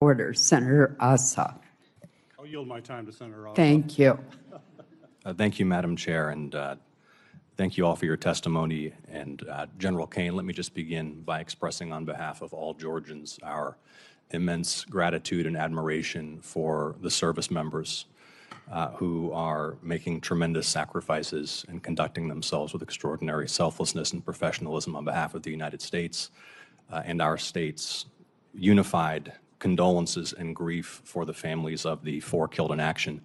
Order, Senator Ossoff. I'll yield my time to Senator Ossoff. Thank you. Thank you, Madam Chair, and thank you all for your testimony. And General Kane, let me just begin by expressing on behalf of all Georgians our immense gratitude and admiration for the service members who are making tremendous sacrifices and conducting themselves with extraordinary selflessness and professionalism on behalf of the United States and our state's unified condolences and grief for the families of the 4 killed in action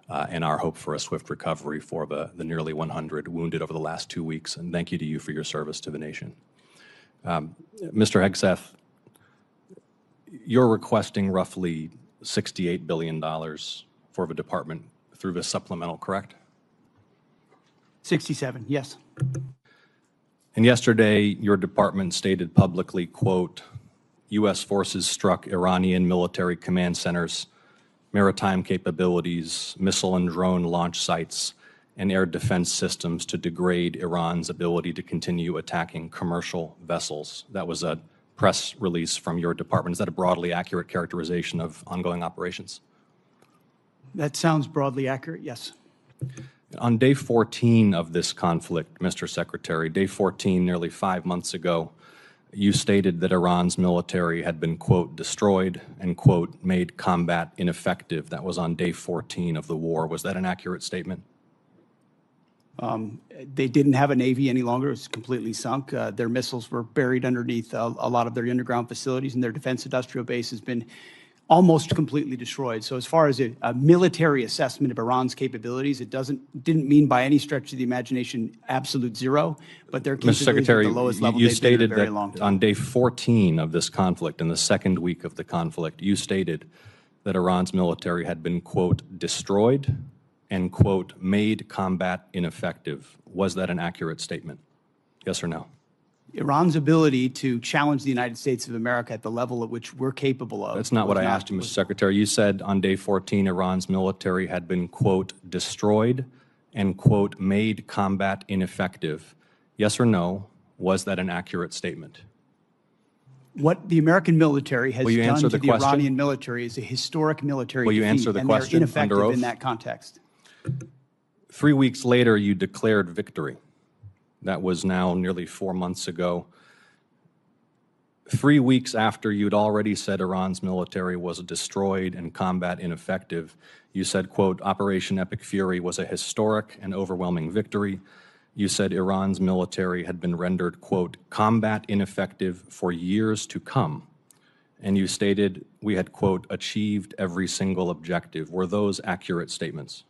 and our hope for a swift recovery for the nearly 100 wounded over the last 2 weeks. And thank you to you for your service to the nation. Mr. Hegseth, you're requesting roughly $68 billion for the department through this supplemental, correct? 67, yes. And yesterday, your department stated publicly, quote, U.S. forces struck Iranian military command centers, maritime capabilities, missile and drone launch sites, and air defense systems to degrade Iran's ability to continue attacking commercial vessels. That was a press release from your department. Is that a broadly accurate characterization of ongoing operations? That sounds broadly accurate, yes. On day 14 of this conflict, Mr. Secretary, day 14, nearly 5 months ago, you stated that Iran's military had been, quote, destroyed and, quote, made combat ineffective. That was on day 14 of the war. Was that an accurate statement? They didn't have a Navy any longer. It was completely sunk. Their missiles were buried underneath a lot of their underground facilities, and their defense industrial base has been almost completely destroyed. So as far as a military assessment of Iran's capabilities, it didn't mean by any stretch of the imagination absolute zero, but their capabilities at the lowest level you they've been in stated a very that long time. on day 14 of this conflict, in the second week of the conflict, you stated that Iran's military had been, quote, destroyed and, quote, made combat ineffective. Was that an accurate statement? Yes or no? Iran's ability to challenge the United States of America at the level at which we're capable of. That's not what I asked you, Mr. Secretary. You said on day 14 Iran's military had been, quote, destroyed and, quote, made combat ineffective. Yes or no? Was that an accurate statement? What the American military has done to the question? Iranian military is a historic military Will you defeat, answer the and question they're ineffective under oath? in that context. 3 weeks later, you declared victory. That was now nearly 4 months ago. 3 weeks after you'd already said Iran's military was destroyed and combat ineffective, you said, quote, Operation Epic Fury was a historic and overwhelming victory. You said Iran's military had been rendered, quote, combat ineffective for years to come. And you stated we had, quote, achieved every single objective. Were those accurate statements?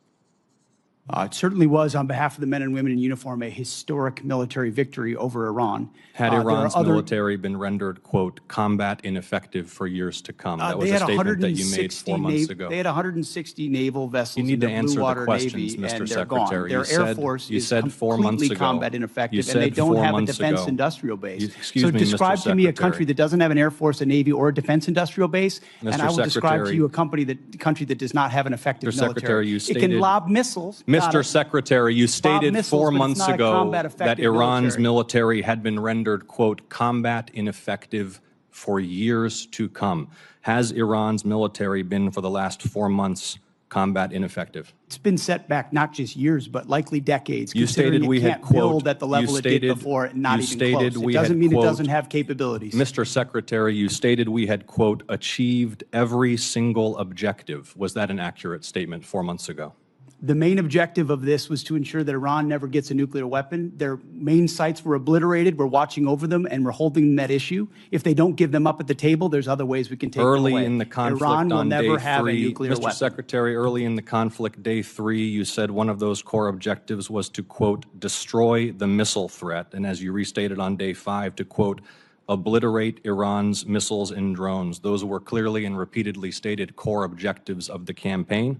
It certainly was, on behalf of the men and women in uniform, a historic military victory over Iran. Had Iran's military been rendered, quote, combat ineffective for years to come? That was a statement that you made 4 months ago. They had 160 naval vessels You need in to the answer Blue Water the questions, Navy, Mr. and they're gone. Secretary. Their Air Force is 4 months completely ago. combat You ineffective, said and they don't 4 have a months defense ago. industrial base. Excuse so me, describe Mr. to me a Secretary. country that doesn't have an Air Force, a Navy, or a defense industrial base, and I will describe to you a country that does not have an effective Mr. Secretary, military. you It stated, can lob missiles. Mr. Secretary, you stated missiles, 4 but it's months not a ago combat-effective that Iran's military. military had been rendered, quote, combat ineffective for years to come. Has Iran's military been, for the last 4 months, combat ineffective? It's been set back not just years, but likely decades. You stated we had, quote, build at the level it did before, not even close. It doesn't mean it doesn't have capabilities. Mr. Secretary, you stated we had, quote, achieved every single objective. Was that an accurate statement 4 months ago? The main objective of this was to ensure that Iran never gets a nuclear weapon. Their main sites were obliterated. We're watching over them, and we're holding them that issue. If they don't give them up at the table, there's other ways we can take them away. Early in the conflict Iran will on never day have a 3, nuclear Mr. weapon. Secretary, early in the conflict, day 3, you said one of those core objectives was to, quote, destroy the missile threat, and as you restated on day 5, to, quote, obliterate Iran's missiles and drones. Those were clearly and repeatedly stated core objectives of the campaign,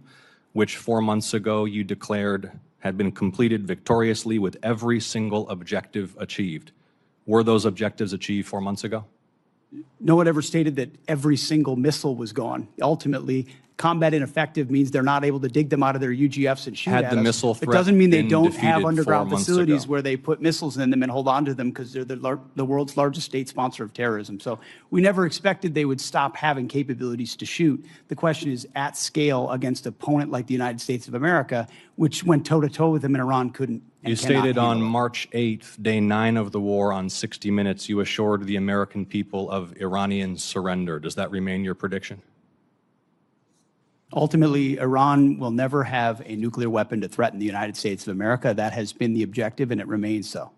which 4 months ago you declared had been completed victoriously with every single objective achieved. Were those objectives achieved 4 months ago? No one ever stated that every single missile was gone. Ultimately, combat ineffective means they're not able to dig them out of their UGFs and shoot Had at the us. missile It threat doesn't mean they been don't defeated have 4 underground months facilities ago? where they put missiles in them and hold on to them because they're the world's largest state sponsor of terrorism. So we never expected they would stop having capabilities to shoot. The question is at scale against an opponent like the United States of America, which went toe-to-toe with them and Iran couldn't. And You cannot stated on handle it. March 8th, day 9 of the war, on 60 Minutes, you assured the American people of Iranian surrender. Does that remain your prediction? Ultimately, Iran will never have a nuclear weapon to threaten the United States of America. That has been the objective, and it remains so.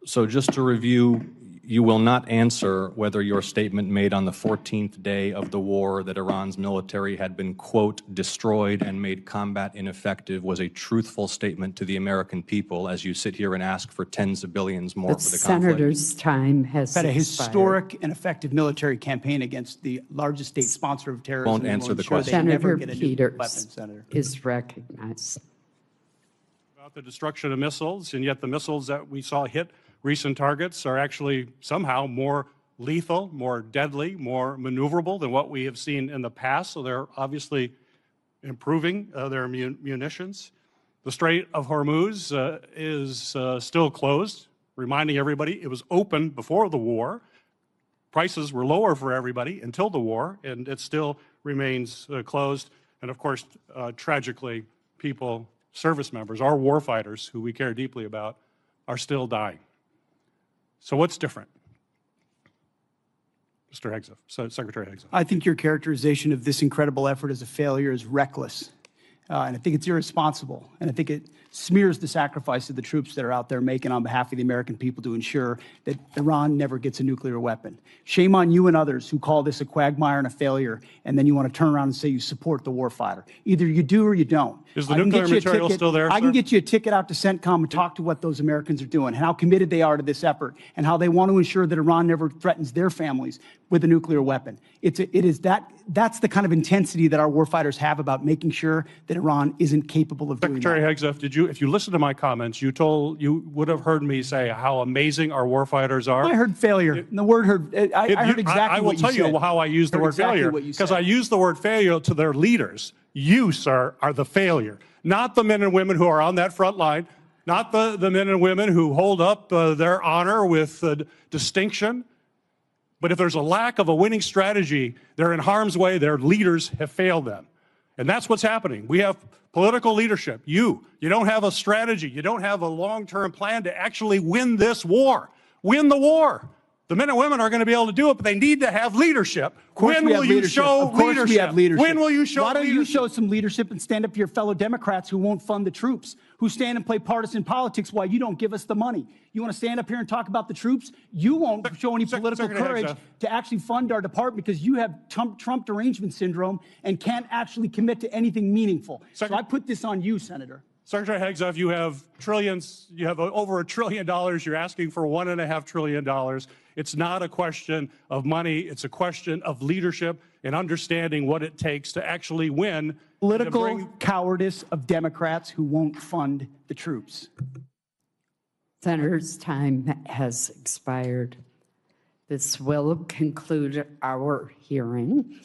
So just to review, you will not answer whether your statement made on the 14th day of the war that Iran's military had been, quote, destroyed and made combat ineffective was a truthful statement to the American people as you sit here and ask for tens of billions more The for the conflict? senator's time has Had a expired. historic and effective military campaign against the largest state sponsor of terrorism. Won't and answer will the ensure they question. never Senator get a nuclear weapon, Peters Senator. is recognized. About the destruction of missiles, and yet the missiles that we saw hit recent targets are actually somehow more lethal, more deadly, more maneuverable than what we have seen in the past. So they're obviously improving their munitions. The Strait of Hormuz is still closed, reminding everybody it was open before the war. Prices were lower for everybody until the war, and it still remains closed. And of course, tragically, people, service members, our warfighters, who we care deeply about, are still dying. So what's different? Mr. Hegseth, Secretary Hegseth. I think your characterization of this incredible effort as a failure is reckless. And I think it's irresponsible. And I think it smears the sacrifice of the troops that are out there making on behalf of the American people to ensure that Iran never gets a nuclear weapon. Shame on you and others who call this a quagmire and a failure, and then you want to turn around and say you support the warfighter. Either you do or you don't. Is the I can nuclear get you a material ticket- still there, I can sir? get you a ticket out to CENTCOM and talk to what those Americans are doing, and how committed they are to this effort, and how they want to ensure that Iran never threatens their families with a nuclear weapon. That's the kind of intensity that our warfighters have about making sure that Iran isn't capable of doing that. Secretary Hegseth, if you listen to my comments, you would have heard me say how amazing our warfighters are. I heard failure. And the word heard, I heard exactly I will what you tell said. you how I use the Heard word exactly failure, what you because said. I use the word failure to their leaders. You, sir, are the failure, not the men and women who are on that front line, not the men and women who hold up their honor with distinction. But if there's a lack of a winning strategy, they're in harm's way. Their leaders have failed them. And that's what's happening. We have political leadership. You don't have a strategy. You don't have a long-term plan to actually win this war. Win the war. The men and women are going to be able to do it, but they need to have leadership. When will you show Of course we have leadership. When will you show Why don't you leadership? show some leadership and stand up to your fellow Democrats who won't fund the troops, who stand and play partisan politics while you don't give us the money? You want to stand up here and talk about the troops? You won't show any political Secretary courage Hegseth. to actually fund our department because you have Trump derangement syndrome and can't actually commit to anything meaningful. So I put this on you, Senator. Secretary Hegseth, you have trillions, you have over $1 trillion. You're asking for $1.5 trillion. It's not a question of money. It's a question of leadership and understanding what it takes to actually win. Political cowardice of Democrats who won't fund the troops. Senator's time has expired. This will conclude our hearing.